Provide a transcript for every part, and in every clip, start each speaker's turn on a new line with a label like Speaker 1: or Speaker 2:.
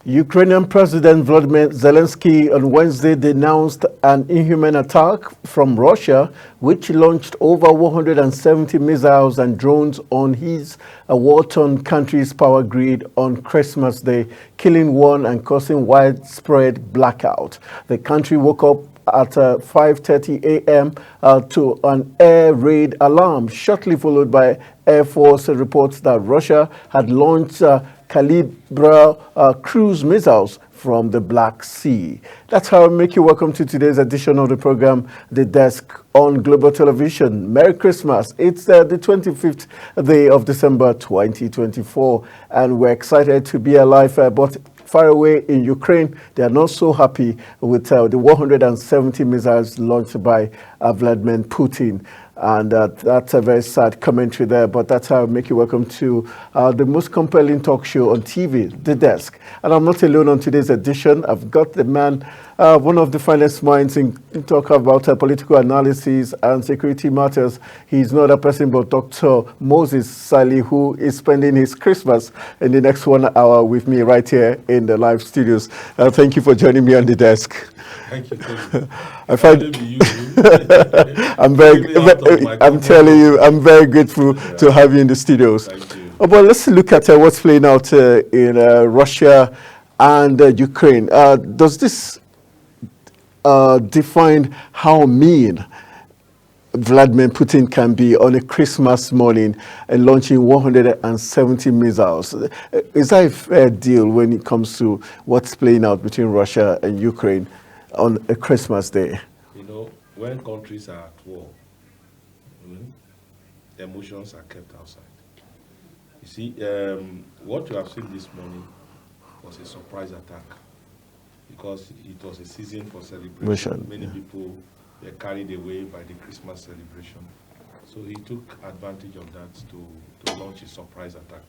Speaker 1: Ukrainian President Volodymyr Zelensky on Wednesday denounced an inhuman attack from Russia, which launched over 170 missiles and drones on his war-torn country's power grid on Christmas Day, killing one and causing widespread blackout. The country woke up at 5:30 a.m. To an air raid alarm, shortly followed by Air Force reports that Russia had launched Kalibra cruise missiles from the Black Sea. That's how I make you welcome to today's edition of the program, The Desk on Global Television. Merry Christmas. It's the 25th day of December 2024, and we're excited to be alive, but far away in Ukraine, they are not so happy with the 170 missiles launched by Vladimir Putin. And that's a very sad commentary there, but that's how I make you welcome to the most compelling talk show on TV, The Desk. And I'm not alone on today's edition. I've got the man, one of the finest minds in talk about political analysis and security matters. He's not a person but Dr. Moses Sali, who is spending his Christmas in the next 1 hour with me right here in the live studios. Thank you for joining me on The Desk.
Speaker 2: Thank you, Tony.
Speaker 1: I find I'm telling you, I'm very grateful to have you in the studios.
Speaker 2: Thank you.
Speaker 1: But let's look at what's playing out in Russia and Ukraine. Does this define how mean Vladimir Putin can be on a Christmas morning and launching 170 missiles? Is that a fair deal when it comes to what's playing out between Russia and Ukraine on a Christmas day?
Speaker 2: You know, when countries are at war, emotions are kept outside. You see, what you have seen this morning was a surprise attack because it was a season for celebration. Many people were carried away by the Christmas celebration. So he took advantage of that to launch a surprise attack.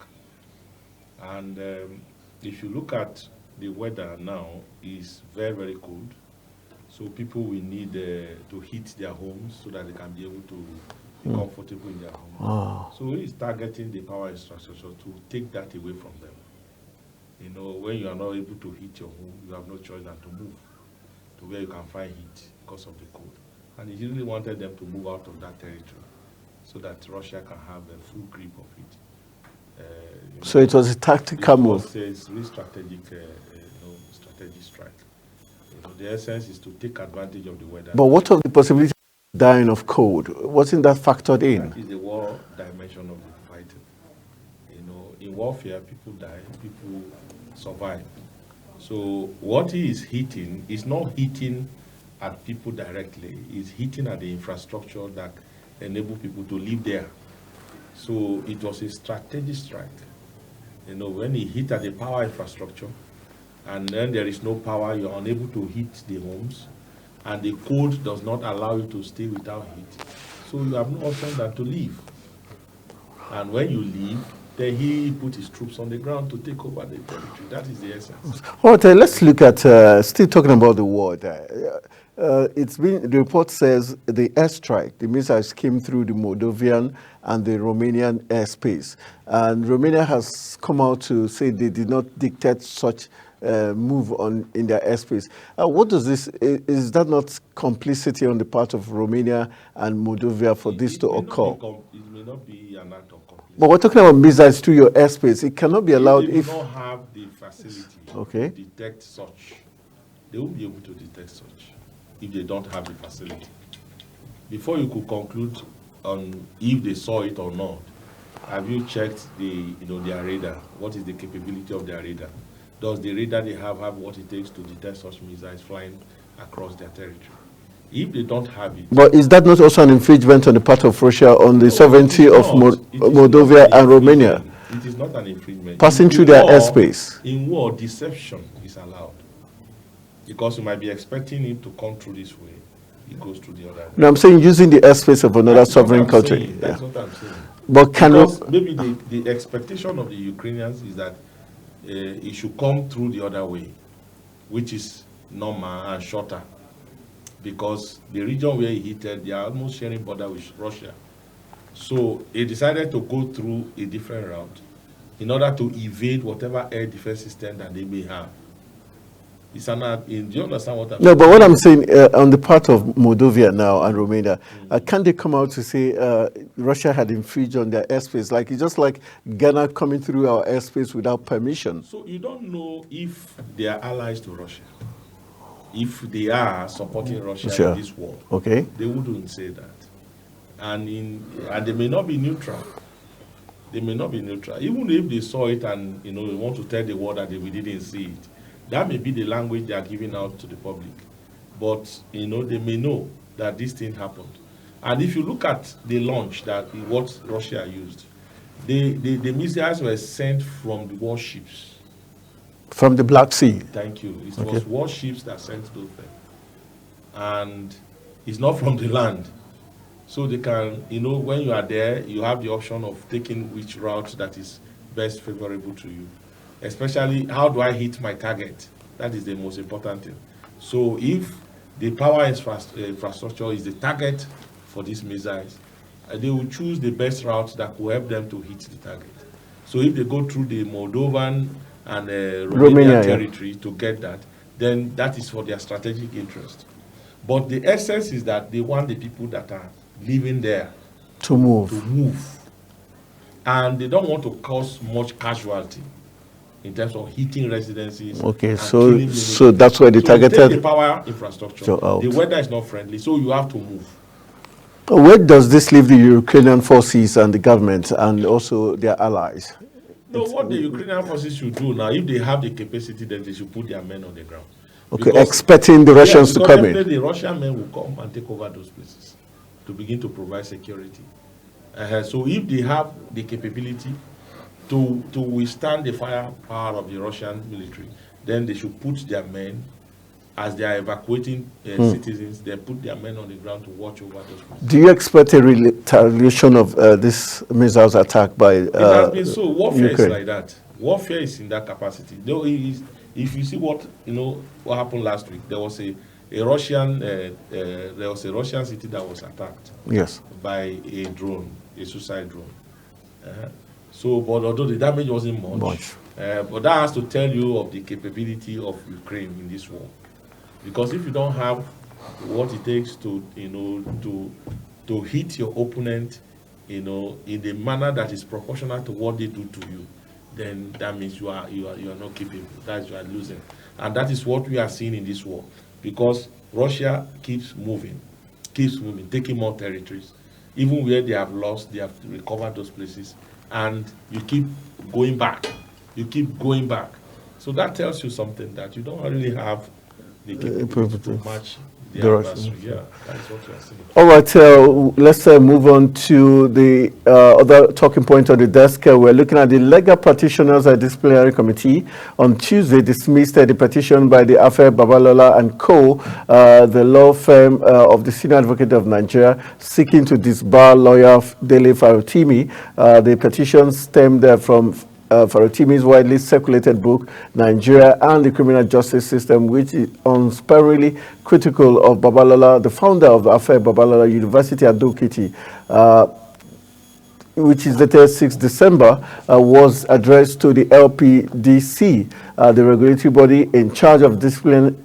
Speaker 2: And if you look at the weather now, it's very, very cold. So people will need to heat their homes so that they can be able to be comfortable in their home.
Speaker 1: Oh.
Speaker 2: So he's targeting the power infrastructure to take that away from them. You know, when you are not able to heat your home, you have no choice than to move to where you can find heat because of the cold. And he really wanted them to move out of that territory so that Russia can have a full grip of it.
Speaker 1: So it was a tactical move.
Speaker 2: It was a really strategic strike. The essence is to take advantage of the weather.
Speaker 1: But what of the possibility of dying of cold? Wasn't that factored in?
Speaker 2: That is the war dimension of the fighting. You know, in warfare, people die, people survive. So what he is hitting is not hitting at people directly. It's hitting at the infrastructure that enable people to live there. So it was a strategic strike. You know, when he hit at the power infrastructure, and then there is no power, you're unable to heat the homes, and the cold does not allow you to stay without heat. So you have no option than to leave. And when you leave, then he put his troops on the ground to take over the territory. That is the essence.
Speaker 1: All right, let's look at, still talking about the war there. The report says the airstrike, the missiles came through the Moldovan and the Romanian airspace. And Romania has come out to say they did not dictate such move in their airspace. What does this, is that not complicity on the part of Romania and Moldova for this to occur?
Speaker 2: It may not be an act of complicity.
Speaker 1: But we're talking about missiles through your airspace. It cannot be allowed
Speaker 2: if
Speaker 1: if...
Speaker 2: they do not have the facility to detect such, they won't be able to detect such if they don't have the facility. Before you could conclude on if they saw it or not, have you checked their radar? What is the capability of their radar? Does the radar they have what it takes to detect such missiles flying across their territory? If they don't have it...
Speaker 1: But is that not also an infringement on the part of Russia on the sovereignty of Moldova and Romania?
Speaker 2: It is not an infringement.
Speaker 1: Passing through their airspace.
Speaker 2: In war, deception is allowed. Because you might be expecting him to come through this way. He goes through the other way.
Speaker 1: No, I'm saying using the airspace of another sovereign country.
Speaker 2: That's what I'm saying.
Speaker 1: But
Speaker 2: maybe the expectation of the Ukrainians is that it should come through the other way, which is normal and shorter, because the region where he hit, they are almost sharing border with Russia. So he decided to go through a different route in order to evade whatever air defense system that they may have. It's do you understand what I'm
Speaker 1: No,
Speaker 2: saying?
Speaker 1: but what I'm saying on the part of Moldova now and Romania, can they come out to say Russia had infringed on their airspace? Like it's just like Ghana coming through our airspace without permission.
Speaker 2: So you don't know if they are allies to Russia. If they are supporting Russia
Speaker 1: Sure.
Speaker 2: in this war,
Speaker 1: Okay.
Speaker 2: they wouldn't say that. And they may not be neutral. They may not be neutral. Even if they saw it and they want to tell the world that we didn't see it, that may be the language they are giving out to the public. But they may know that this thing happened. And if you look at the launch what Russia used, the missiles were sent from the warships.
Speaker 1: From the Black Sea.
Speaker 2: Thank you. It
Speaker 1: Okay.
Speaker 2: was warships that sent those things. And it's not from the land. So they can, when you are there, you have the option of taking which route that is best favorable to you. Especially, how do I hit my target? That is the most important thing. So if the power infrastructure is the target for these missiles, they will choose the best route that will help them to hit the target. So if they go through the Moldovan and Romanian territory to get that, then that is for their strategic interest. But the essence is that they want the people that are living there
Speaker 1: to move.
Speaker 2: And they don't want to cause much casualty in terms of hitting residences.
Speaker 1: Okay, so that's why they targeted
Speaker 2: take the power infrastructure.
Speaker 1: So
Speaker 2: the weather is not friendly, so you have to move.
Speaker 1: Where does this leave the Ukrainian forces and the government and also their allies?
Speaker 2: No, what the Ukrainian forces should do now, if they have the capacity, then they should put their men on the ground.
Speaker 1: Okay, expecting the Russians to come in.
Speaker 2: The Russian men will come and take over those places to begin to provide security. So if they have the capability to withstand the firepower of the Russian military, then they should put their men, as they are evacuating citizens, they put their men on the ground to watch over those places.
Speaker 1: Do you expect a retaliation of this missiles attack by
Speaker 2: it has been so. Warfare
Speaker 1: Ukraine?
Speaker 2: Is like that. Warfare is in that capacity. Though if you see what happened last week, there was a Russian city that was attacked.
Speaker 1: Yes.
Speaker 2: By a drone, a suicide drone. But although the damage wasn't much. But that has to tell you of the capability of Ukraine in this war. Because if you don't have what it takes to hit your opponent, in the manner that is proportional to what they do to you, then that means you are not capable. That you are losing, and that is what we are seeing in this war. Because Russia keeps moving, taking more territories, even where they have lost, they have recovered those places, and you keep going back. So that tells you something, that you don't really have the capability to match the adversary. Yeah, that's what you are saying.
Speaker 1: All right, let's move on to the other talking point on the desk. We're looking at the legal practitioners disciplinary committee on Tuesday dismissed the petition by the Afe Babalola and Co., the law firm of the Senior Advocate of Nigeria, seeking to disbar lawyer Dele Farotimi. The petition stemmed from Farotimi's widely circulated book, Nigeria and the Criminal Justice System, which is unsparingly critical of Babalola, the founder of the Afe Babalola University at Dokiti, which is dated 6 December, was addressed to the LPDC, the regulatory body in charge of discipline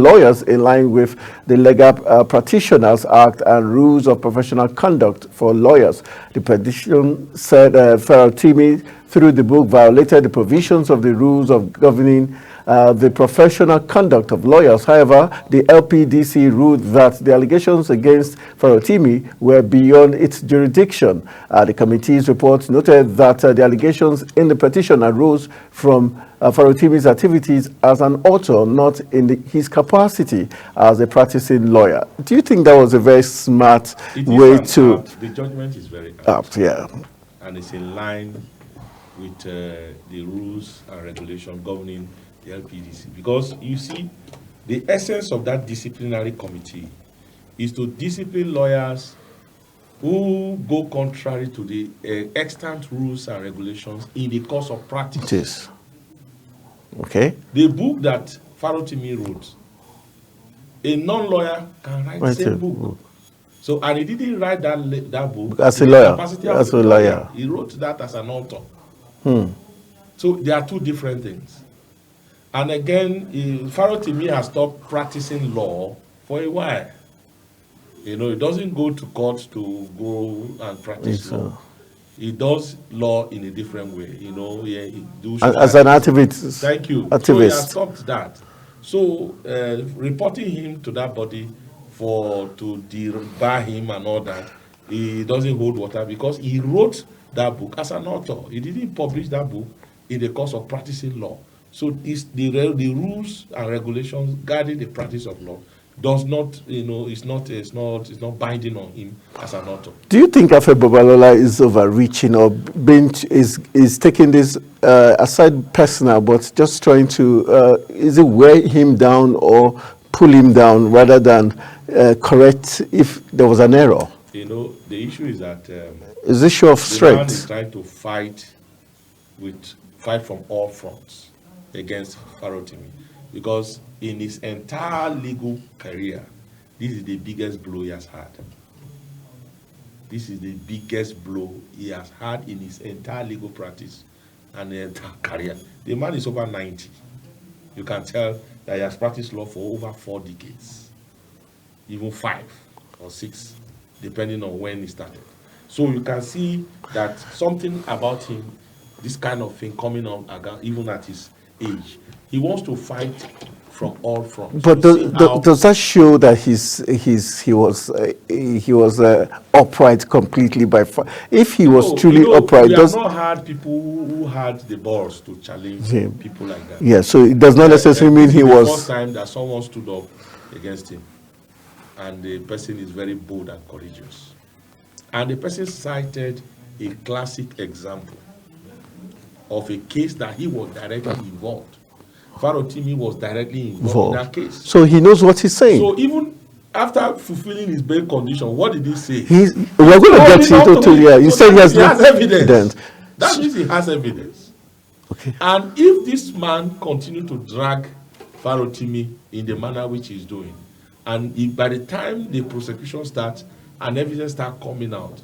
Speaker 1: lawyers in line with the Legal Practitioners Act and rules of professional conduct for lawyers. The petition said Farotimi, through the book, violated the provisions of the rules of governing the professional conduct of lawyers. However, the LPDC ruled that the allegations against Farotimi were beyond its jurisdiction. The committee's report noted that the allegations in the petition arose from Farotimi's activities as an author, not in his capacity as a practicing lawyer. Do you think that was a very smart way to...
Speaker 2: The judgment is very
Speaker 1: apt, yeah.
Speaker 2: And it's in line with the rules and regulation governing the LPDC. Because you see, the essence of that disciplinary committee is to discipline lawyers who go contrary to the extant rules and regulations in the course of practice.
Speaker 1: It is. Okay.
Speaker 2: The book that Farotimi wrote, a non-lawyer can write the same book. So, and he didn't write that book
Speaker 1: as a lawyer.
Speaker 2: He wrote that as an author. So there are two different things. And again, Farotimi has stopped practicing law for a while. You know, he doesn't go to court to go and practice law. He does law in a different way. You know, he do
Speaker 1: as an activist.
Speaker 2: Thank you.
Speaker 1: Activist.
Speaker 2: So he has stopped that. So reporting him to that body to debar him and all that, he doesn't hold water because he wrote that book as an author. He didn't publish that book in the course of practicing law. So it's the rules and regulations guarding the practice of law does not, you know, it's not binding on him as an author.
Speaker 1: Do you think Afe Babalola is overreaching or is taking this aside personal, but just trying to is it weigh him down or pull him down rather than correct if there was an error?
Speaker 2: You know, the issue is that
Speaker 1: is this show of strength?
Speaker 2: The man is trying to fight from all fronts against Farotimi, because in his entire legal career, this is the biggest blow he has had. This is the biggest blow he has had in his entire legal practice and the entire career. The man is over 90. You can tell that he has practiced law for over 4 decades, even 5 or 6, depending on when he started. So you can see that something about him, this kind of thing coming on even at his age, he wants to fight from all fronts.
Speaker 1: But does that show that he was upright completely if he was truly upright?
Speaker 2: We have not had people who had the balls to challenge people like that.
Speaker 1: Yeah, so it does not necessarily mean he was.
Speaker 2: The first time that someone stood up against him, and the person is very bold and courageous, and the person cited a classic example of a case that he was directly involved. Farotimi was directly involved in that case.
Speaker 1: So he knows what he's saying.
Speaker 2: So even after fulfilling his bail condition, what did he say?
Speaker 1: We're going to get into it. You said he has
Speaker 2: evidence. That means he has evidence.
Speaker 1: Okay.
Speaker 2: And if this man continues to drag Farotimi in the manner which he's doing, and if by the time the prosecution starts and evidence starts coming out,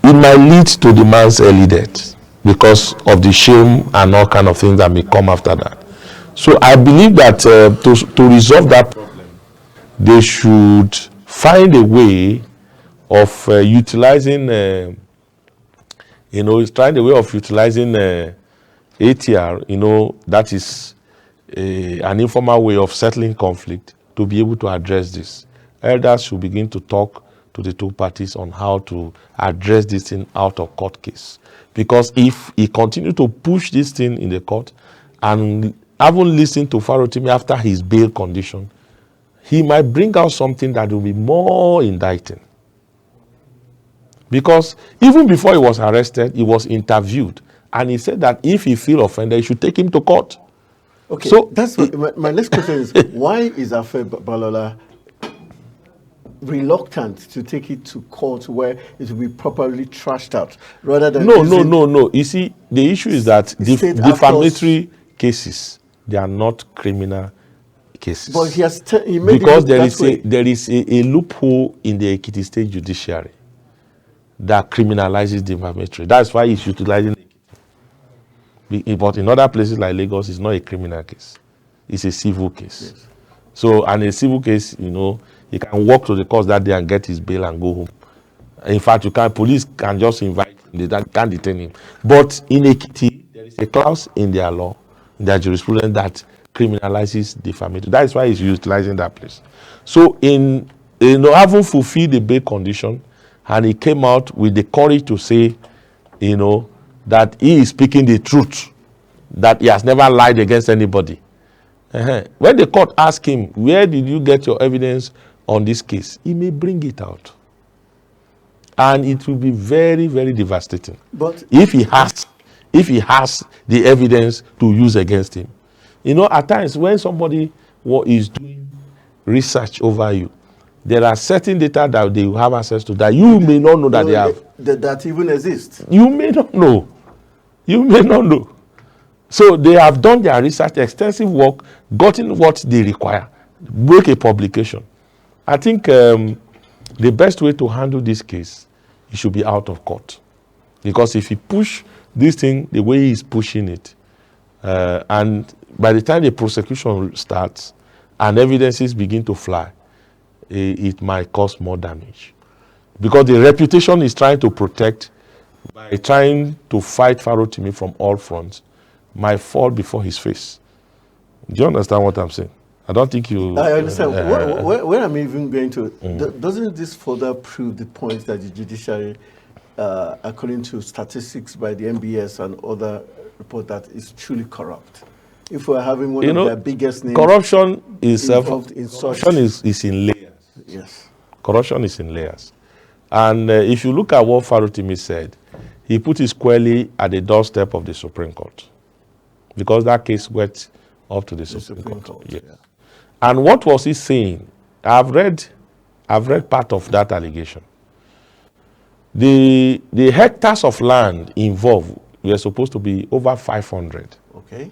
Speaker 3: it might lead to the man's early death because of the shame and all kind of things that may come after that. So I believe that to resolve that problem, they should find a way of utilizing, trying a way of utilizing ATR, that is an informal way of settling conflict to be able to address this. Elders should begin to talk to the two parties on how to address this thing out of court case. Because if he continues to push this thing in the court and haven't listened to Farotimi after his bail condition, he might bring out something that will be more indicting. Because even before he was arrested, he was interviewed, and he said that if he feels offended, he should take him to court.
Speaker 1: Okay, so that's my next question is, why is Afe Babalola reluctant to take it to court where it will be properly trashed out rather than
Speaker 3: No. You see, the issue is that defamatory cases, they are not criminal cases.
Speaker 1: But he made
Speaker 3: because there is a loophole in the Ekiti State Judiciary that criminalizes defamatory. That's why he's utilizing Ekiti. But in other places like Lagos, it's not a criminal case. It's a civil case. Yes. So, and a civil case, he can walk to the court that day and get his bail and go home. In fact, police can just invite him, they can't detain him. But in Ekiti, there is a clause in their law, in their jurisprudence, that criminalizes defamation. That is why he's utilizing that place. So, having fulfilled the bail condition, and he came out with the courage to say, that he is speaking the truth, that he has never lied against anybody. When the court asked him, where did you get your evidence on this case? He may bring it out. And it will be very, very devastating.
Speaker 1: But
Speaker 3: if he has the evidence to use against him. At times when somebody is doing research over you, there are certain data that they will have access to that you may not know that they have.
Speaker 1: That even exists.
Speaker 3: You may not know. So they have done their research, extensive work, gotten what they require, make a publication. I think the best way to handle this case, it should be out of court. Because if he push this thing the way he's pushing it, and by the time the prosecution starts and evidences begin to fly, it might cause more damage. Because the reputation is trying to protect by trying to fight Farotimi from all fronts might fall before his face. Do you understand what I'm saying? I don't think you...
Speaker 1: I understand. Where I'm even going to, doesn't this further prove the point that the judiciary, according to statistics by the MBS and other reports, that is truly corrupt? If we're having one of their biggest names...
Speaker 3: Corruption is in layers.
Speaker 1: Yes.
Speaker 3: Corruption is in layers. And if you look at what Farotimi said, he put it squarely at the doorstep of the Supreme Court. Because that case went up to the Supreme Court. Yes. Yeah. And what was he saying? I've read part of that allegation. The hectares of land involved were supposed to be over 500.
Speaker 1: Okay.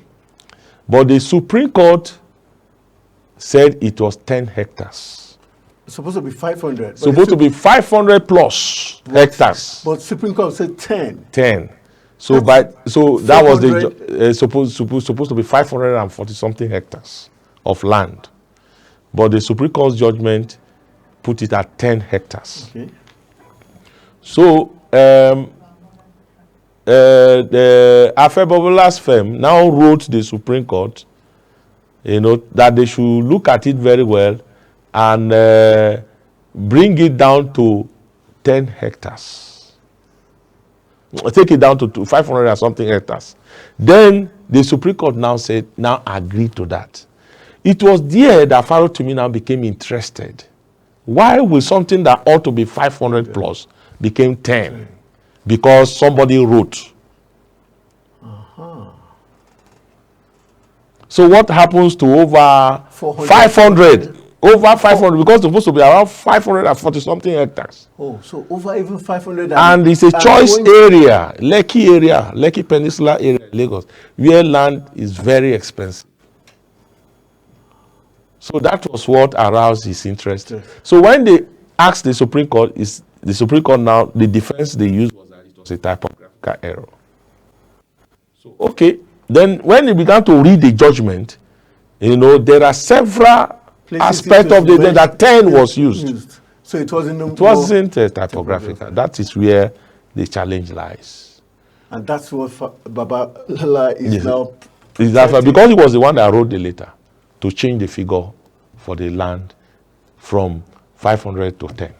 Speaker 3: But the Supreme Court said it was 10 hectares.
Speaker 1: It's supposed to be 500.
Speaker 3: Supposed to be 500 plus hectares.
Speaker 1: But Supreme Court said 10.
Speaker 3: 10. So that was the supposed to be 540 something hectares of land. But the Supreme Court's judgment put it at 10 hectares.
Speaker 1: Okay.
Speaker 3: So the Afebobola's firm now wrote the Supreme Court, that they should look at it very well and bring it down to 10 hectares. Take it down to 500 or something hectares. Then the Supreme Court now agreed to that. It was there that Farotimi now became interested. Why will something that ought to be 500 plus became 10? Because somebody wrote. So what happens to over 500? Over 500, because it's supposed to be around 540 something hectares.
Speaker 1: Oh, so over even 500.
Speaker 3: And it's a choice area, Lekki Peninsula area, Lagos, where land is very expensive. So that was what aroused his interest. Yes. So when they asked the Supreme Court, now, the defense they used was that it was a typographical error. So, okay, then when they began to read the judgment, there are several aspect of that 10 was used.
Speaker 1: So it wasn't
Speaker 3: typographical. That is where the challenge lies.
Speaker 1: And that's what Babalola is now.
Speaker 3: Because he was the one that wrote the letter to change the figure for the land from 500 to 10.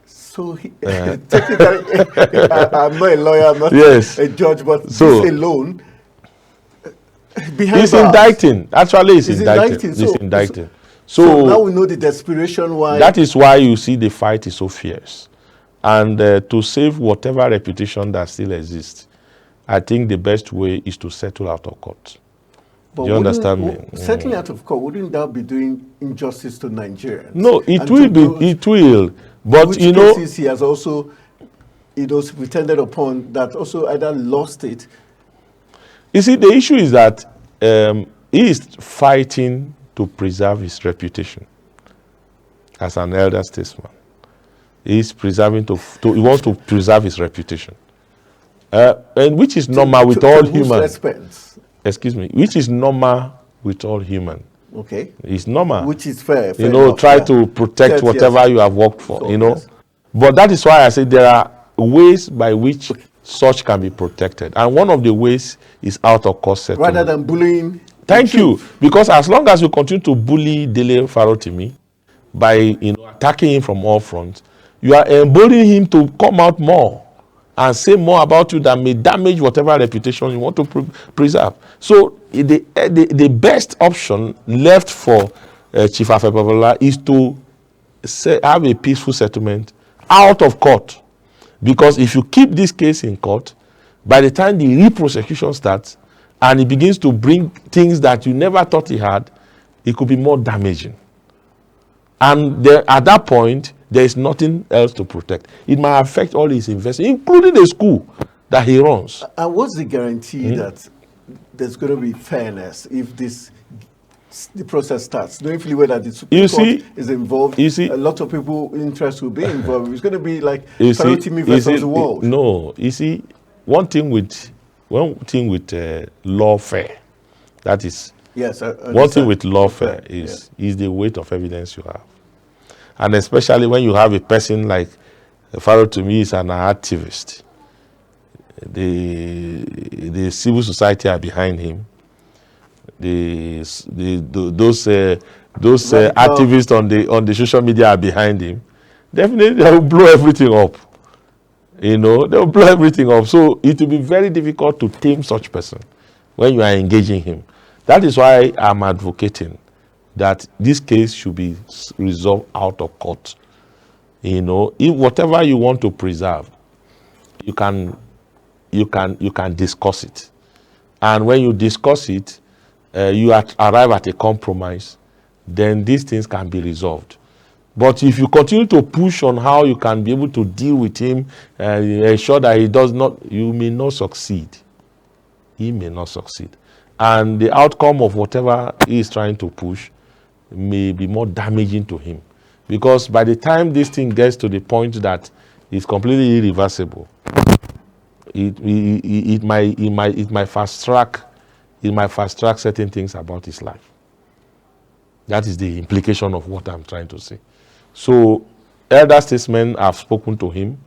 Speaker 1: So technically, I'm not a lawyer, I'm not a judge, but this alone.
Speaker 3: He's indicting. Actually, he's indicting. So
Speaker 1: now we know the desperation why.
Speaker 3: That is why you see the fight is so fierce. And to save whatever reputation that still exists, I think the best way is to settle out of court. But do you understand me?
Speaker 1: Settling out of court, wouldn't that be doing injustice to Nigerians?
Speaker 3: No, it will. But
Speaker 1: which cases he has also, pretended upon that also either lost it.
Speaker 3: You see, the issue is that he is fighting to preserve his reputation as an elder statesman. He is preserving he wants to preserve his reputation, and which is normal with all humans. Excuse me, which is normal with all human.
Speaker 1: Okay,
Speaker 3: it's normal.
Speaker 1: Which is fair.
Speaker 3: Try to protect whatever you have worked for. But that is why I say there are ways by which such can be protected, and one of the ways is out of court settlement.
Speaker 1: Rather than bullying.
Speaker 3: Thank you, because as long as you continue to bully Dele Farotimi by attacking him from all fronts, you are emboldening him to come out more and say more about you that may damage whatever reputation you want to preserve. So the best option left for Chief Afebobalola is to have a peaceful settlement out of court. Because if you keep this case in court, by the time the re-prosecution starts and he begins to bring things that you never thought he had, it could be more damaging. And at that point, there is nothing else to protect. It might affect all his investments, including the school that he runs.
Speaker 1: And what's the guarantee that there's going to be fairness if the process starts? Knowing fully well that the Supreme Court is involved, a lot of people interest will be involved. It's going to be like Farotimi versus the world.
Speaker 3: No, you see, one thing with one thing with lawfare, that is,
Speaker 1: Yes, I
Speaker 3: one thing
Speaker 1: understand.
Speaker 3: with lawfare is the weight of evidence you have. And especially when you have a person like Pharaoh, to me, is an activist. The civil society are behind him. Those activists on the social media are behind him. Definitely, they will blow everything up. You know, they will blow everything up. So it will be very difficult to tame such person when you are engaging him. That is why I'm advocating that this case should be resolved out of court. You know, if whatever you want to preserve, you can discuss it, and when you discuss it, you arrive at a compromise, then these things can be resolved. But if you continue to push on how you can be able to deal with him, ensure that he does not, you may not succeed. He may not succeed. And the outcome of whatever he is trying to push may be more damaging to him. Because by the time this thing gets to the point that it's completely irreversible, it might fast track certain things about his life. That is the implication of what I'm trying to say. So, elder statesmen have spoken to him.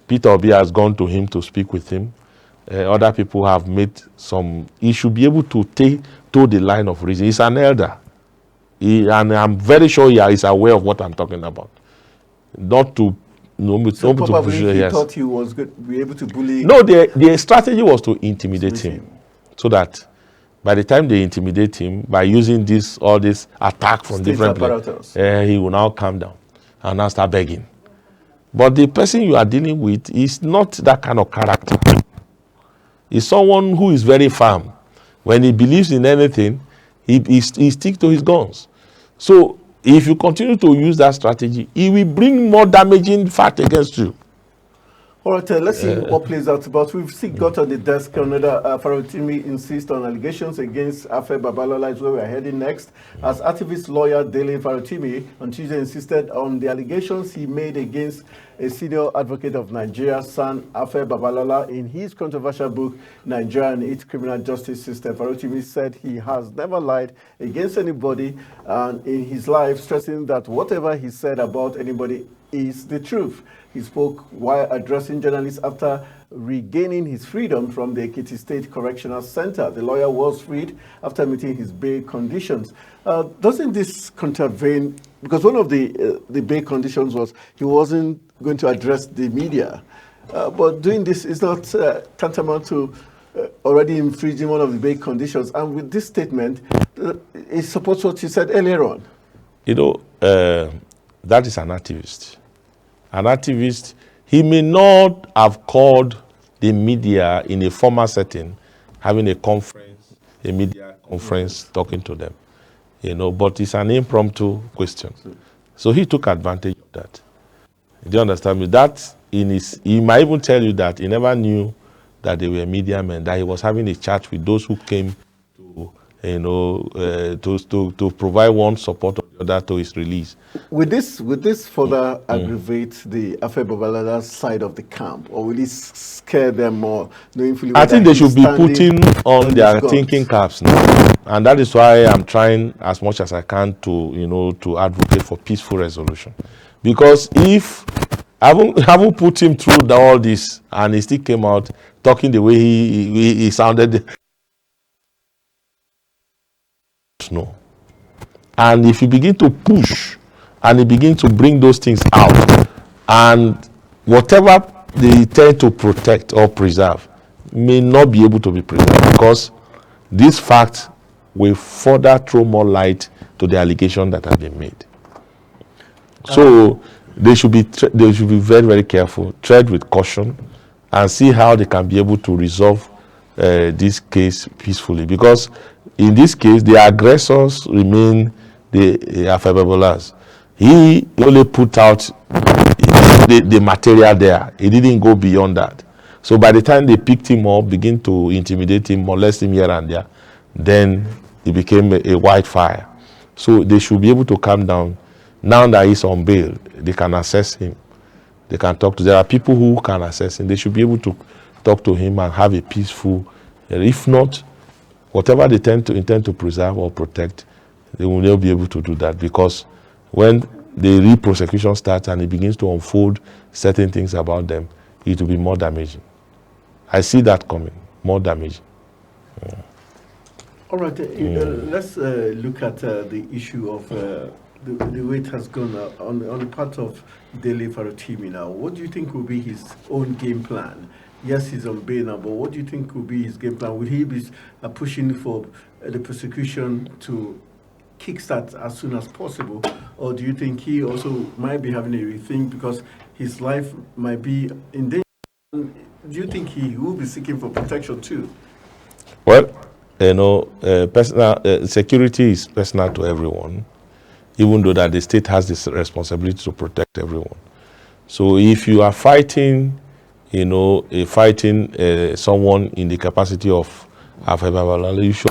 Speaker 3: Peter Obi has gone to him to speak with him. Other people have made some. He should be able to toe the line of reason. He's an elder. And I'm very sure he is aware of what I'm talking about. Not to,
Speaker 1: So probably he thought he was going to be able to bully.
Speaker 3: No, the strategy was to intimidate him, so that by the time they intimidate him by using all this attack from different places, he will now calm down and now start begging. But the person you are dealing with is not that kind of character. He's someone who is very firm. When he believes in anything, he sticks to his guns. So if you continue to use that strategy, it will bring more damaging fact against you.
Speaker 1: All right, let's see what plays out. But we've still got on the desk another Farotimi insists on allegations against Afe Babalola, is where we're heading next. As activist lawyer Dele Farotimi on Tuesday insisted on the allegations he made against a senior advocate of Nigeria's son, Afe Babalola, in his controversial book, Nigeria and its Criminal Justice System. Farotimi said he has never lied against anybody in his life, stressing that whatever he said about anybody is the truth. He spoke while addressing journalists after regaining his freedom from the Ekiti State Correctional Center. The lawyer was freed after meeting his bail conditions. Doesn't this contravene, because one of the bail conditions was he wasn't going to address the media, but doing this is not tantamount to already infringing one of the bail conditions. And with this statement, it supports what you said earlier on.
Speaker 3: You know, that is an activist. An activist, he may not have called the media in a formal setting, having a conference, a media conference, talking to them, you know, but it's an impromptu question. So he took advantage of that. Do you understand me? That he might even tell you that he never knew that they were media men, that he was having a chat with those who came to, you know, to provide one support or the other to his release.
Speaker 1: Will this further aggravate the Afe Babalola side of the camp, or will this scare them more?
Speaker 3: I think they should be putting on their thinking caps now, and that is why I'm trying as much as I can to, you know, to advocate for peaceful resolution. Because if I haven't put him through all this and he still came out talking the way he sounded, no. And if you begin to push and you begin to bring those things out, and whatever they tend to protect or preserve may not be able to be preserved, because this fact will further throw more light to the allegation that have been made. So they should be very, very careful, tread with caution, and see how they can be able to resolve this case peacefully. Because in this case, the aggressors remain the Afe Babalolas. He only put out the material there. He didn't go beyond that. So by the time they picked him up, begin to intimidate him, molest him here and there, then it became a wildfire. So they should be able to calm down. Now that he's on bail, they can assess him. They can talk to. There are people who can assess him. They should be able to talk to him and have a peaceful If not, whatever they intend to preserve or protect, they will never be able to do that, because when the re-prosecution starts and it begins to unfold certain things about them, it will be more damaging. I see that coming, more damaging.
Speaker 1: All right, let's look at the issue of the way it has gone on the part of Dele Faratimi now. What do you think will be his own game plan? Yes, he's on bail now, but what do you think will be his game plan? Will he be pushing for the prosecution to kickstart as soon as possible, or do you think he also might be having a rethink because his life might be in danger? Do you think he will be seeking for protection too?
Speaker 3: Well, personal security is personal to everyone, even though that the state has this responsibility to protect everyone. So if you are fighting, fighting someone in the capacity of Afebabalola, you should.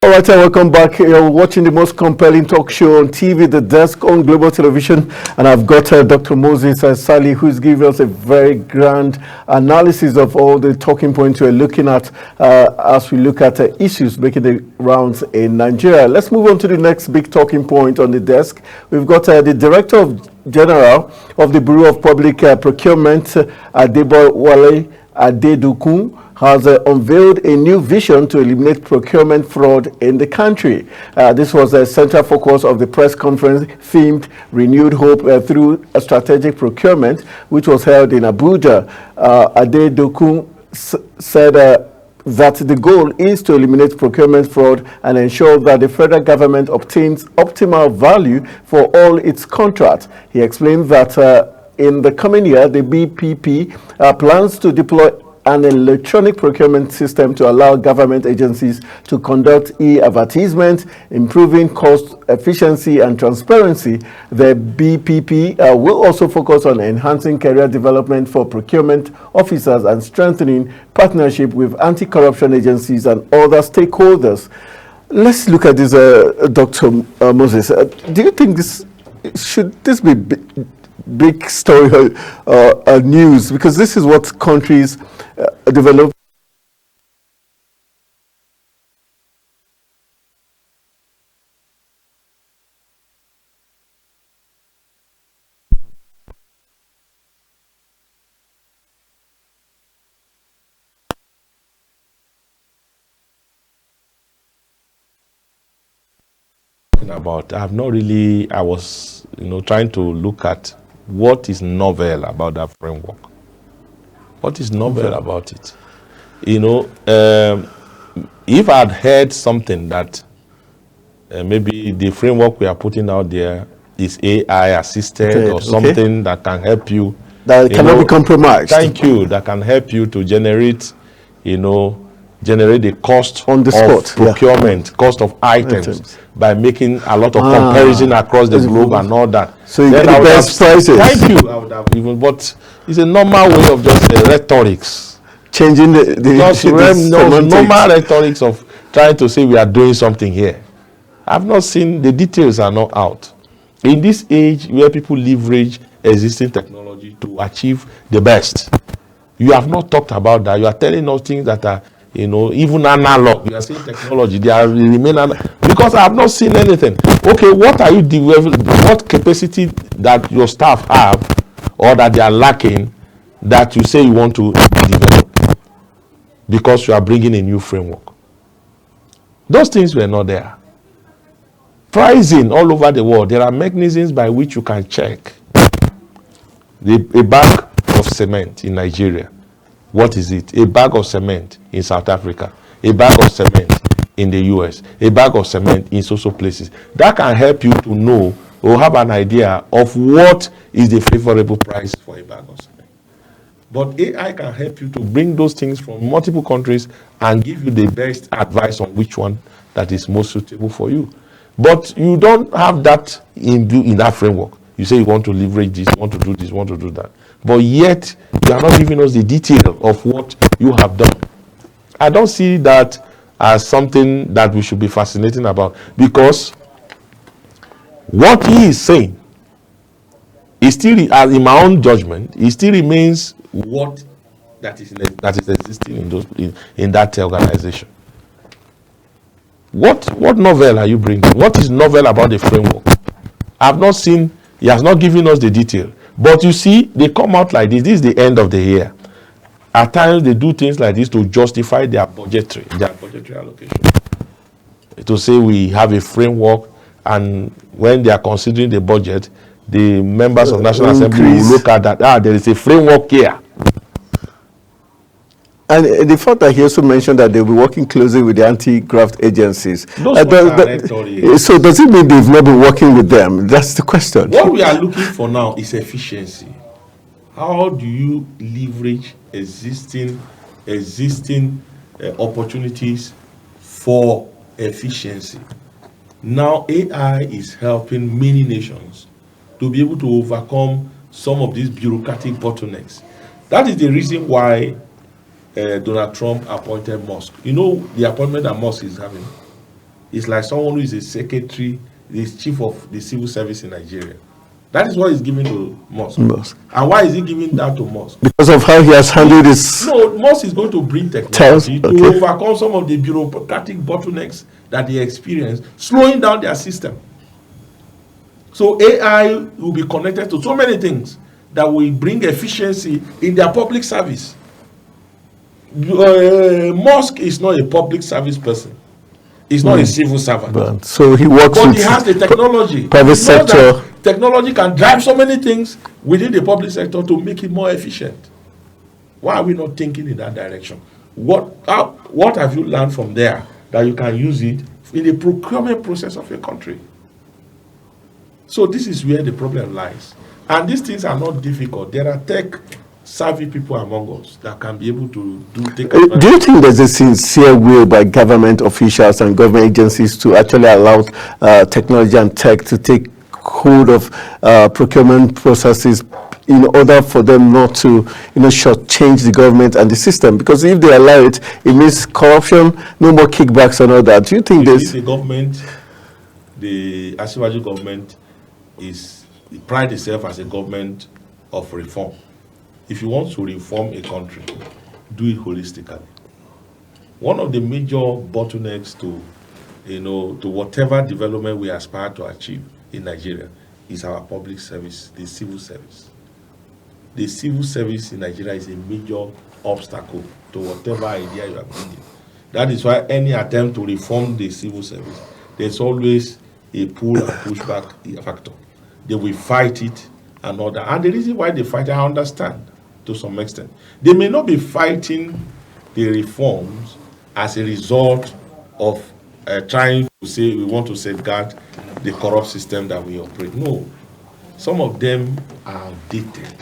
Speaker 1: All right, welcome back. You're watching the most compelling talk show on TV, The Desk on Global Television. And I've got Dr. Moses Sali, who's giving us a very grand analysis of all the talking points we're looking at as we look at issues making the rounds in Nigeria. Let's move on to the next big talking point on the desk. We've got the Director General of the Bureau of Public Procurement, Adebowale Adedokun, has unveiled a new vision to eliminate procurement fraud in the country. This was a central focus of the press conference themed Renewed Hope through a Strategic Procurement, which was held in Abuja. Adedokun said that the goal is to eliminate procurement fraud and ensure that the federal government obtains optimal value for all its contracts. He explained that in the coming year, the BPP plans to deploy an electronic procurement system to allow government agencies to conduct e-advertisement, improving cost efficiency and transparency. The BPP will also focus on enhancing career development for procurement officers and strengthening partnership with anti-corruption agencies and other stakeholders. Let's look at this, Dr. Moses. Do you think should this be big story news, because this is what countries develop?
Speaker 3: About, I was trying to look at what is novel about that framework. What is novel about it? If I'd heard something that maybe the framework we are putting out there is AI assisted or something that can help you.
Speaker 1: That cannot be compromised.
Speaker 3: Thank you. That can help you to generate, generate the cost
Speaker 1: on the
Speaker 3: of
Speaker 1: spot,
Speaker 3: procurement, cost of items by making a lot of comparison across the globe and all that.
Speaker 1: So you get the best prices.
Speaker 3: Thank you. I would have even, but it's a normal way of just rhetorics.
Speaker 1: Changing the
Speaker 3: normal rhetorics of trying to say we are doing something here. I've not seen, the details are not out. In this age where people leverage existing technology to achieve the best, you have not talked about that. You are telling us things that are, even analog. You are saying technology, they remain analog. Because I have not seen anything. Okay, what are you developing? What capacity that your staff have or that they are lacking that you say you want to develop? Because you are bringing a new framework. Those things were not there. Pricing all over the world, there are mechanisms by which you can check. A bag of cement in Nigeria, what is it? A bag of cement in South Africa, a bag of cement in the US, a bag of cement in social places. That can help you to know or have an idea of what is the favorable price for a bag of cement. But AI can help you to bring those things from multiple countries and give you the best advice on which one that is most suitable for you. But you don't have that in that framework. You say you want to leverage this, want to do this, want to do that. But yet, you are not giving us the detail of what you have done. I don't see that as something that we should be fascinating about, because what he is saying, is still, in my own judgment, it still remains what that is existing in that organization. What novel are you bringing? What is novel about the framework? I've not seen. He has not given us the detail. But you see, they come out like this. This is the end of the year. At times, they do things like this to justify their budgetary allocation. To say we have a framework, and when they are considering the budget, the members of National Assembly will look at that. There is a framework here.
Speaker 1: And the fact that he also mentioned that they'll be working closely with the anti-graft agencies. So does it mean they've not been working with them? That's the question.
Speaker 2: What we are looking for now is efficiency. How do you leverage existing opportunities for efficiency? Now AI is helping many nations to be able to overcome some of these bureaucratic bottlenecks. That is the reason why Donald Trump appointed Musk. The appointment that Musk is having is like someone who is a secretary, the chief of the civil service in Nigeria. That is what he's giving to Musk. And why is he giving that to Musk?
Speaker 1: Because of how he has handled this.
Speaker 2: No, Musk is going to bring technology to overcome some of the bureaucratic bottlenecks that they experience, slowing down their system. So AI will be connected to so many things that will bring efficiency in their public service. Musk is not a public service person. He's not a civil servant.
Speaker 1: But, so he works
Speaker 2: But
Speaker 1: with
Speaker 2: he has the technology.
Speaker 1: private
Speaker 2: He knows that
Speaker 1: sector.
Speaker 2: technology can drive so many things within the public sector to make it more efficient. Why are we not thinking in that direction? What have you learned from there that you can use it in the procurement process of your country? So this is where the problem lies. And these things are not difficult. There are tech savvy people among us that can be able to take
Speaker 1: Do you
Speaker 2: advantage.
Speaker 1: think there's a sincere will by government officials and government agencies to actually allow technology and tech to take hold of procurement processes in order for them not to, shortchange the government and the system? Because if they allow it, it means corruption, no more kickbacks and all that. Do you think there's...
Speaker 2: The government, the Asiwaju government pride itself as a government of reform. If you want to reform a country, do it holistically. One of the major bottlenecks to whatever development we aspire to achieve in Nigeria is our public service, the civil service. The civil service in Nigeria is a major obstacle to whatever idea you are bringing. That is why any attempt to reform the civil service, there's always a pull and pushback factor. They will fight it and all that. And the reason why they fight, I understand to some extent. They may not be fighting the reforms as a result of trying to say we want to safeguard the corrupt system that we operate. No. Some of them are outdated.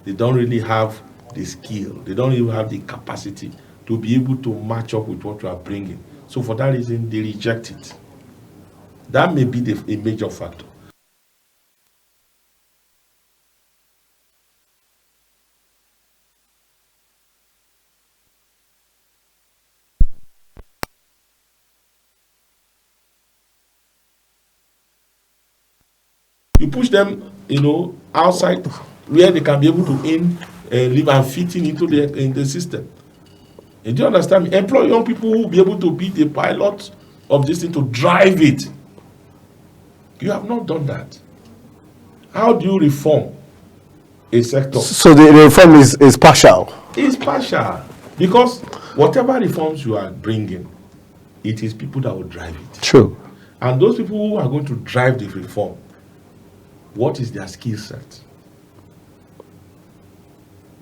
Speaker 2: They don't really have the skill. They don't even have the capacity to be able to match up with what we are bringing. So for that reason, they reject it. That may be a major factor. You push them, outside where they can be able to live and fit into the system. And do you understand me? Employ young people who will be able to be the pilot of this thing to drive it. You have not done that. How do you reform a sector?
Speaker 1: So the reform is partial.
Speaker 2: It's partial. Because whatever reforms you are bringing, it is people that will drive it.
Speaker 1: True.
Speaker 2: And those people who are going to drive the reform, what is their skill set?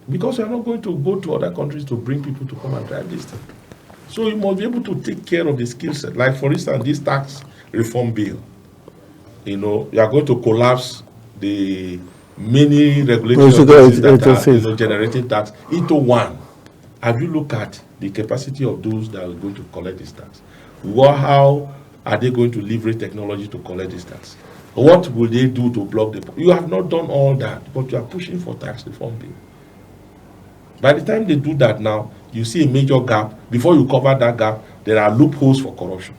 Speaker 2: Because you are not going to go to other countries to bring people to come and drive this thing. So you must be able to take care of the skill set. Like, for instance, this tax reform bill. You are going to collapse the many regulatory agencies that are generating tax into one. Have you looked at the capacity of those that are going to collect this tax? How are they going to leverage technology to collect this tax? What will they do to block the... You have not done all that, but you are pushing for tax reform bill. By the time they do that now, you see a major gap. Before you cover that gap, there are loopholes for corruption.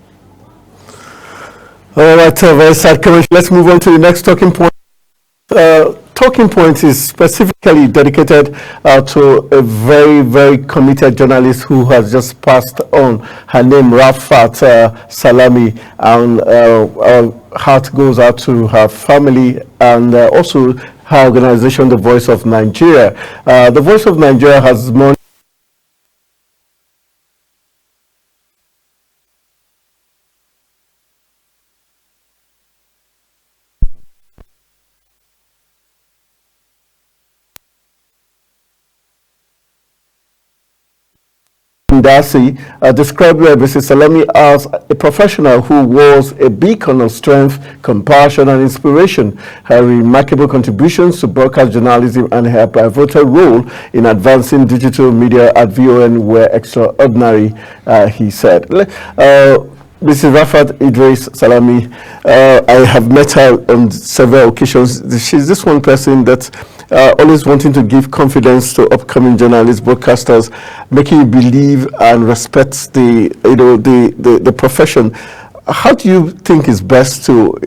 Speaker 1: All right, very sad comment. Let's move on to the next talking point. Talking point is specifically dedicated to a very, very committed journalist who has just passed on. Her name, Rafat Salami, and our heart goes out to her family and also her organization, The Voice of Nigeria. The Voice of Nigeria has monitored Darcy described Mrs. Salami as a professional who was a beacon of strength, compassion, and inspiration. Her remarkable contributions to broadcast journalism and her pivotal role in advancing digital media at VON were extraordinary, he said. Mrs. Rafat Idris Salami, I have met her on several occasions. She's this one person that always wanting to give confidence to upcoming journalists, broadcasters, making you believe and respect the profession. How do you think is best to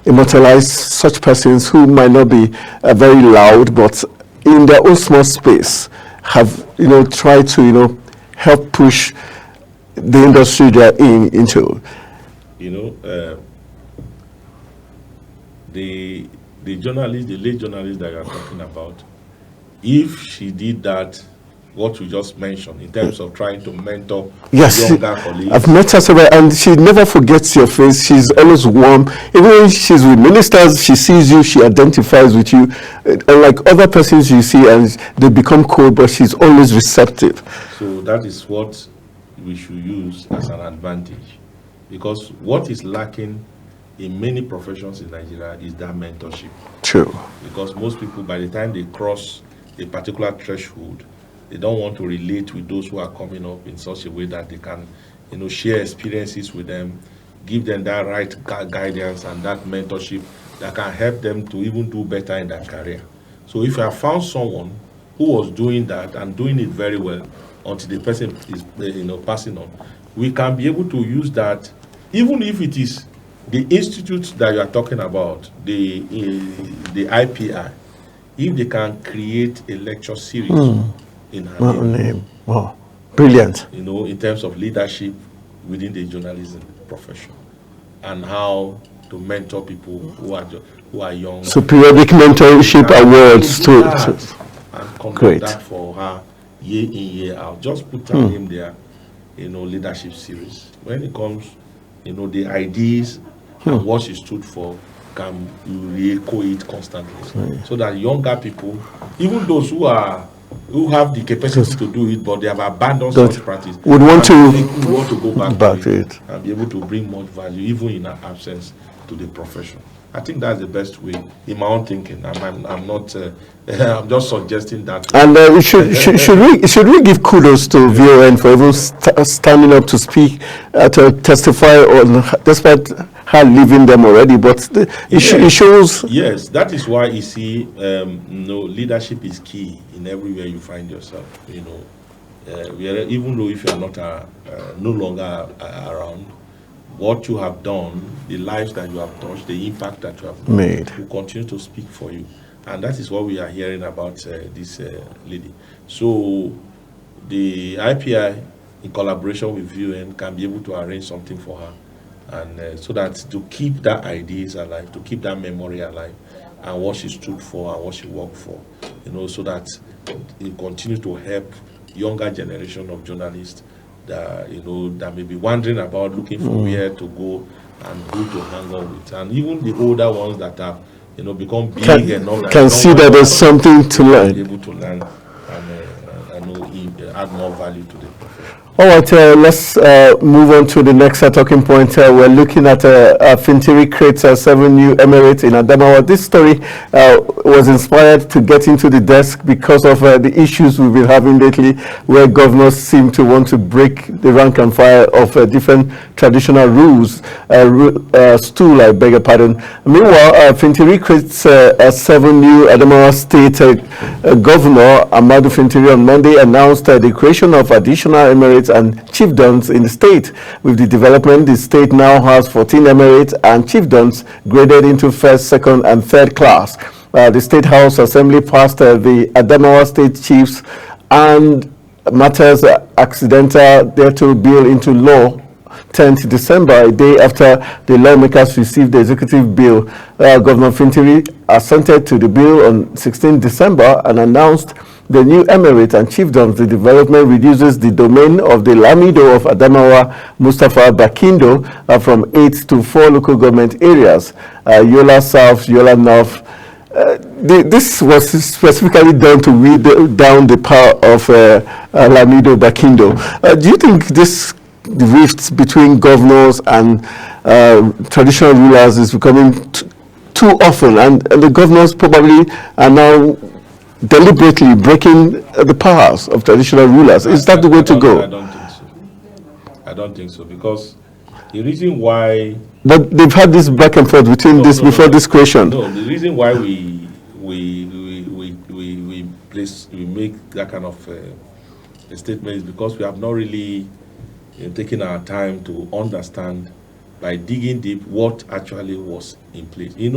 Speaker 1: immortalize such persons who might not be very loud, but in their own small space have tried to help push the industry they're into?
Speaker 2: The journalist, the late journalist that you are talking about, if she did that what you just mentioned in terms of trying to mentor
Speaker 1: Yes,
Speaker 2: younger colleagues.
Speaker 1: I've met her several, and she never forgets your face. She's always warm. Even when she's with ministers, she sees you, she identifies with you. Unlike other persons you see, and they become cold, but she's always receptive.
Speaker 2: So that is what we should use as an advantage, because what is lacking in many professions in Nigeria is that mentorship.
Speaker 1: True.
Speaker 2: Because most people, by the time they cross a particular threshold, they don't want to relate with those who are coming up in such a way that they can, share experiences with them, give them that right guidance and that mentorship that can help them to even do better in their career. So if you have found someone who was doing that and doing it very well until the person is, passing on, we can be able to use that, even if it is the institute that you are talking about, the IPI, if they can create a lecture series in her name.
Speaker 1: Wow, brilliant.
Speaker 2: In terms of leadership within the journalism profession and how to mentor people who are young.
Speaker 1: So periodic mentorship awards too.
Speaker 2: And conduct
Speaker 1: Great.
Speaker 2: that for her year in, year out. Just put her name there, leadership series. When it comes, the ideas and what she stood for, can re-echo it constantly, so that younger people, even those who have the capacity to do it, but they have abandoned such practice,
Speaker 1: would want to
Speaker 2: go back to it and be able to bring much value, even in our absence, to the profession. I think that's the best way, in my own thinking. I'm not. I'm just suggesting that.
Speaker 1: And should we give kudos to VON for even standing up to speak, to testify on, despite her leaving them already? But it shows.
Speaker 2: Yes, that is why you see, leadership is key in everywhere you find yourself. Even though if you are not no longer around, what you have done, the lives that you have touched, the impact that you have made, will continue to speak for you. And that is what we are hearing about this lady. So the IPI, in collaboration with VON, can be able to arrange something for her, and so that to keep that ideas alive, to keep that memory alive, and what she stood for and what she worked for, so that it continues to help younger generation of journalists that that may be wondering about, looking for where to go and who to hang on with, and even the older ones that have become big enough
Speaker 1: can see that there's something to learn.
Speaker 2: Be able to learn and add more value to the profession.
Speaker 1: All right, let's move on to the next talking point. We're looking at Fintiri creates 7 new emirates in Adamawa. This story was inspired to get into the desk because of the issues we've been having lately, where governors seem to want to break the rank and file of different traditional rules. Stool, I beg your pardon. Meanwhile, Fintiri creates 7 new Adamawa State Governor Amadou Fintiri on Monday announced the creation of additional emirates and chiefdoms in the state. With the development, the state now has 14 emirates and chiefdoms graded into first, second, and third class. The State House Assembly passed the Adamawa State Chiefs and Matters Accidental Thereto Bill into law 10th December, a day after the lawmakers received the executive bill. Governor Fintiri assented to the bill on 16th December and announced the new emirate and chiefdoms. The development reduces the domain of the Lamido of Adamawa Mustapha Bakindo from 8 to 4 local government areas, Yola South, Yola North. This was specifically done to weed down the power of Lamido Bakindo. Do you think this rifts between governors and traditional rulers is becoming too often, and the governors probably are now deliberately breaking the powers of traditional rulers? Is that the way to go?
Speaker 2: I don't think so. I don't think so, because the reason why...
Speaker 1: But they've had this back and forth between before this creation.
Speaker 2: No, the reason why we make that kind of a statement is because we have not really taken our time to understand, by digging deep, what actually was in place. In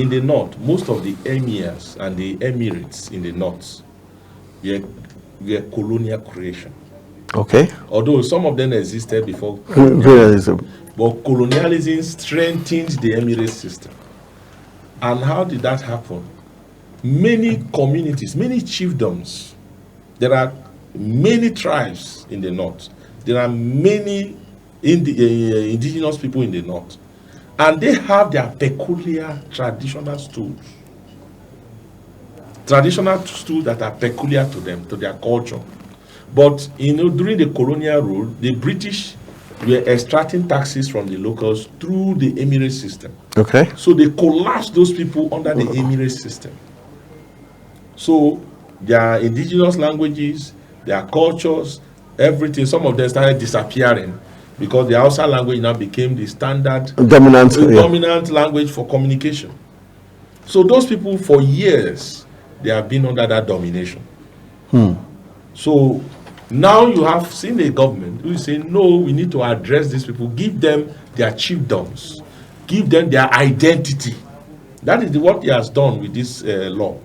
Speaker 2: the north, most of the emirs and the emirates in the north were colonial creation.
Speaker 1: Okay.
Speaker 2: Although some of them existed before
Speaker 1: colonialism.
Speaker 2: But colonialism strengthened the emirate system. And how did that happen? Many communities, many chiefdoms There are many tribes in the north. There are many indigenous people in the north. And they have their peculiar traditional stools. Traditional stools that are peculiar to them, to their culture. But, during the colonial rule, the British were extracting taxes from the locals through the emirate system.
Speaker 1: Okay.
Speaker 2: So they collapsed those people under the emirate system. So their indigenous languages, their cultures, everything, some of them started disappearing because the Hausa language now became the standard dominant language for communication. So those people, for years, they have been under that domination. So now you have seen a government who is saying, no, we need to address these people, give them their chiefdoms, give them their identity. That is what he has done with this law.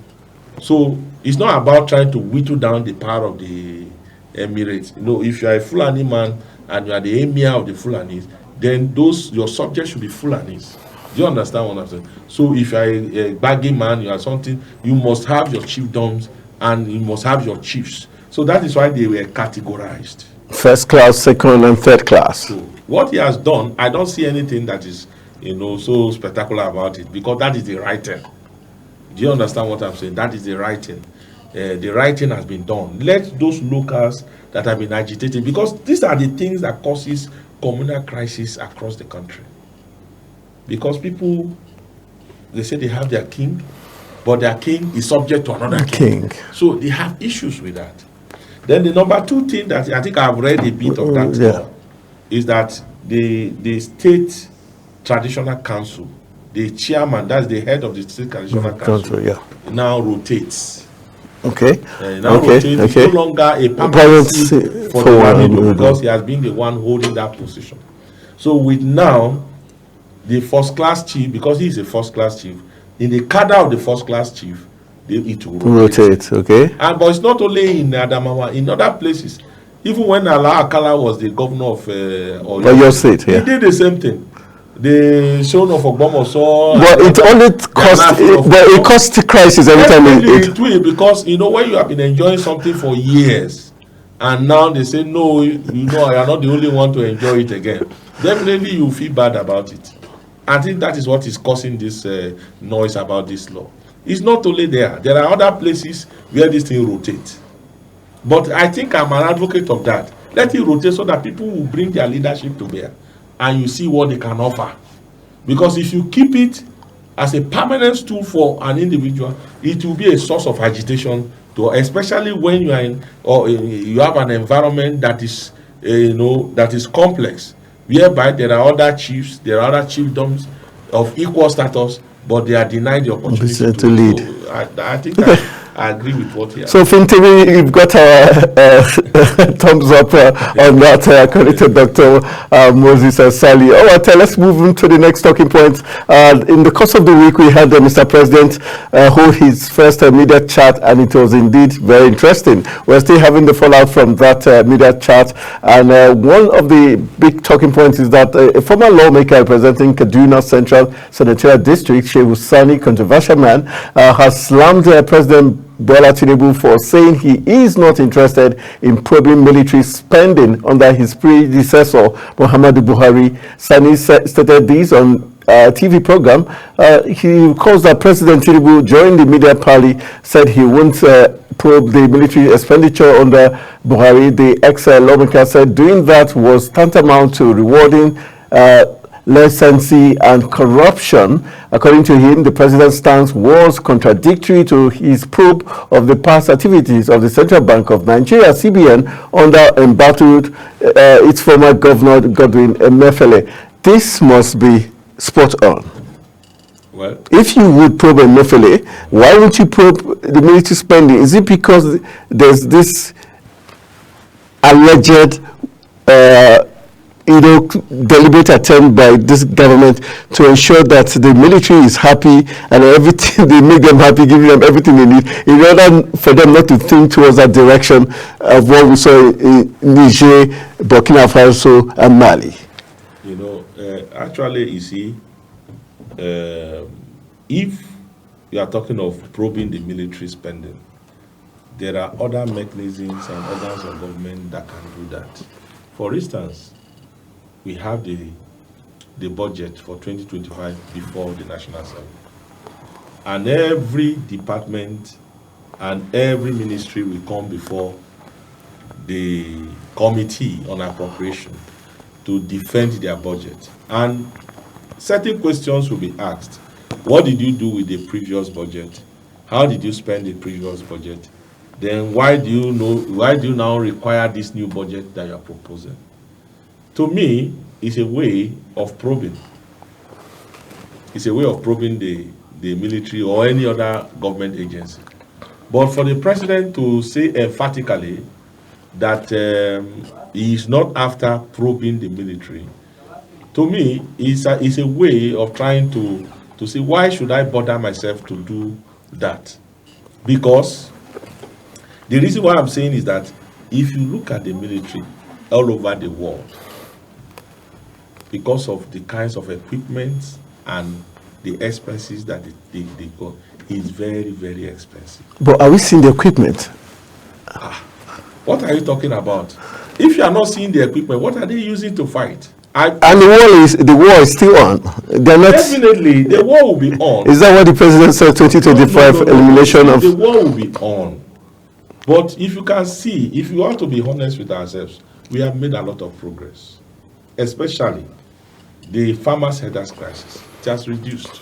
Speaker 2: So it's not about trying to whittle down the power of the Emirates. If you are a Fulani man and you are the emir of the Fulanis, then your subjects should be Fulanis. Do you understand what I'm saying? So if you are a baggy man, you are something, you must have your chiefdoms and you must have your chiefs. So that is why they were categorized.
Speaker 1: First class, second, and third class.
Speaker 2: So what he has done, I don't see anything that is, so spectacular about it, because that is the right thing. Do you understand what I'm saying? That is the right thing. The right thing has been done. Let those locals that have been agitated, because these are the things that causes communal crisis across the country. Because people, they say they have their king, but their king is subject to another king. So they have issues with that. Then the number two thing that I think I've read a bit of that law is that the state traditional council, the chairman, that's the head of the state traditional council, now rotates.
Speaker 1: Okay.
Speaker 2: Rotates. It's no longer a permanent seat for the Lamido, because he has been the one holding that position. So with now, the first class chief, because he is a first class chief, in the cadre of the first class chief, it will rotate.
Speaker 1: Okay.
Speaker 2: But it's not only in Adamawa, in other places. Even when Allah Akala was the governor of
Speaker 1: Oyo State,
Speaker 2: he did the same thing. The son of Ogbomoso.
Speaker 1: But it only it costs crisis every time
Speaker 2: it will, because when you have been enjoying something for years, and now they say no, you are not the only one to enjoy it again. Definitely, you feel bad about it. I think that is what is causing this noise about this law. It's not only there. There are other places where this thing rotates. But I think I'm an advocate of that. Let it rotate so that people will bring their leadership to bear and you see what they can offer. Because if you keep it as a permanent tool for an individual, it will be a source of agitation, especially when you are you have an environment that is, that is complex, whereby there are other chiefs, there are other chiefdoms of equal status, but they are denied the opportunity
Speaker 1: to lead.
Speaker 2: So I think I agree with what he has.
Speaker 1: So, Fintibi, you've got our thumbs up on that, according to Dr. Moses Sali. Let's move on to the next talking point. In the course of the week, we had Mr. President hold his first media chat, and it was indeed very interesting. We're still having the fallout from that media chat, and one of the big talking points is that a former lawmaker representing Kaduna Central Senatorial District, Shehu Sani, controversial man, has slammed President Bola Tinubu for saying he is not interested in probing military spending under his predecessor, Muhammadu Buhari. Sani stated this on a TV program. He recalls that President Tinubu, during the media party, said he won't probe the military expenditure under Buhari. The ex-lawmaker said doing that was tantamount to rewarding license and corruption. According to him, the president's stance was contradictory to his probe of the past activities of the Central Bank of Nigeria, CBN, under embattled its former governor, Godwin Emefiele. This must be spot on.
Speaker 2: Well,
Speaker 1: if you would probe Emefiele, why won't you probe the military spending? Is it because there's this alleged deliberate attempt by this government to ensure that the military is happy and everything, they make them happy, giving them everything they need, in order for them not to think towards that direction of what we saw in Niger, Burkina Faso, and Mali?
Speaker 2: Actually, you see, if you are talking of probing the military spending, there are other mechanisms and organs of government that can do that. For instance, we have the budget for 2025 before the National Assembly. And every department and every ministry will come before the Committee on Appropriation to defend their budget. And certain questions will be asked. What did you do with the previous budget? How did you spend the previous budget? Then why do you now require this new budget that you are proposing? To me, it's a way of probing. It's a way of probing the military or any other government agency. But for the president to say emphatically that he is not after probing the military, to me, it's a way of trying to say, why should I bother myself to do that? Because the reason why I'm saying is that if you look at the military all over the world, because of the kinds of equipment and the expenses that they got, it's very, very expensive.
Speaker 1: But are we seeing the equipment?
Speaker 2: What are you talking about? If you are not seeing the equipment, what are they using to fight?
Speaker 1: And the war is still on. They're not.
Speaker 2: Definitely, the war will be on.
Speaker 1: Is that what the president said? 2025
Speaker 2: No.
Speaker 1: elimination of.
Speaker 2: The war will be on. But if you can see, if you want to be honest with ourselves, we have made a lot of progress, especially the farmers' headers crisis. It has reduced.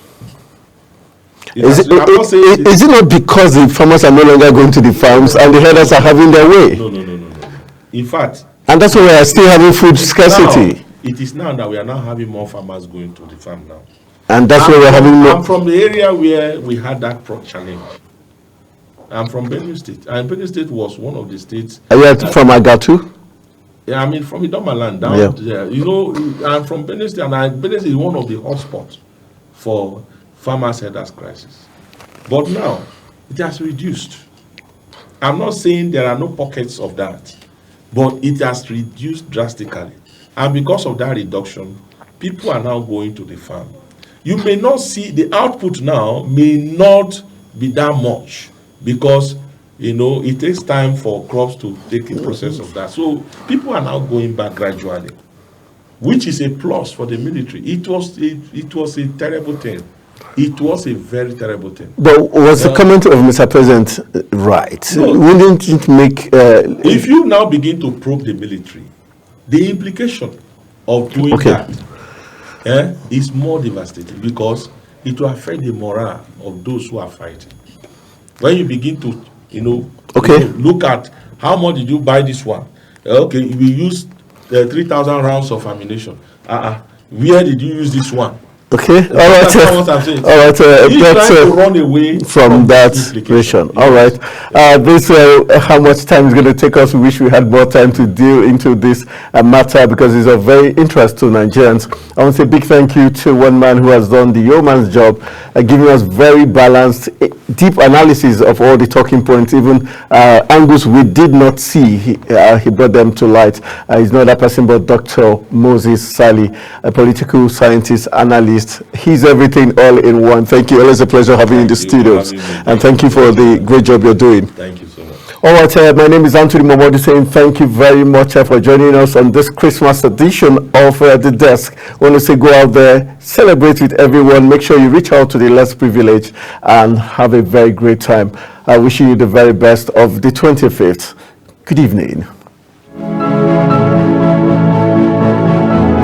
Speaker 1: Is it not because the farmers are no longer going to the farms and the herders are having their way?
Speaker 2: No. In fact,
Speaker 1: and that's why we are still having food scarcity.
Speaker 2: It is now that we are now having more farmers going to the farm now.
Speaker 1: And that's why we're having more.
Speaker 2: I'm from the area where we had that challenge. I'm from Benue State. And Benue State was one of the states.
Speaker 1: Are you from Agatu?
Speaker 2: Yeah, I mean from Idomaland down there. You know, I'm from Benue State, and Benue State is one of the hotspots for farmers' headers crisis. But now, it has reduced. I'm not saying there are no pockets of that, but it has reduced drastically. And because of that reduction, people are now going to the farm. You may not see the output now, may not be that much, because it takes time for crops to take a process of that. So people are now going back gradually, which is a plus for the military. It was a terrible thing. It was a very terrible thing.
Speaker 1: But was the comment of Mr. President right?
Speaker 2: No.
Speaker 1: Wouldn't it make...
Speaker 2: if you now begin to probe the military, the implication of doing that is more devastating, because it will affect the morale of those who are fighting. When you begin to, look at how much did you buy this one? Okay, we used 3,000 rounds of ammunition. Where did you use this one?
Speaker 1: Okay, all right.
Speaker 2: That's what I'm saying.
Speaker 1: All right,
Speaker 2: he's trying to run away
Speaker 1: from that situation. All right. This how much time is going to take us. We wish we had more time to deal into this matter, because it's of very interest to Nigerians. I want to say a big thank you to one man who has done the yeoman's job, giving us very balanced, deep analysis of all the talking points, even angles we did not see. He brought them to light. He's not that person, but Dr. Moses Sali, a political scientist, analyst. He's everything all in one. Thank you. Always a pleasure having you in the studios. And thank you for the great job you're doing.
Speaker 2: Thank you so much.
Speaker 1: All right, my name is Anthony Momodi, saying thank you very much for joining us on this Christmas edition of The Desk. I want to say go out there, celebrate with everyone. Make sure you reach out to the less privileged and have a very great time. I wish you the very best of the 25th. Good evening.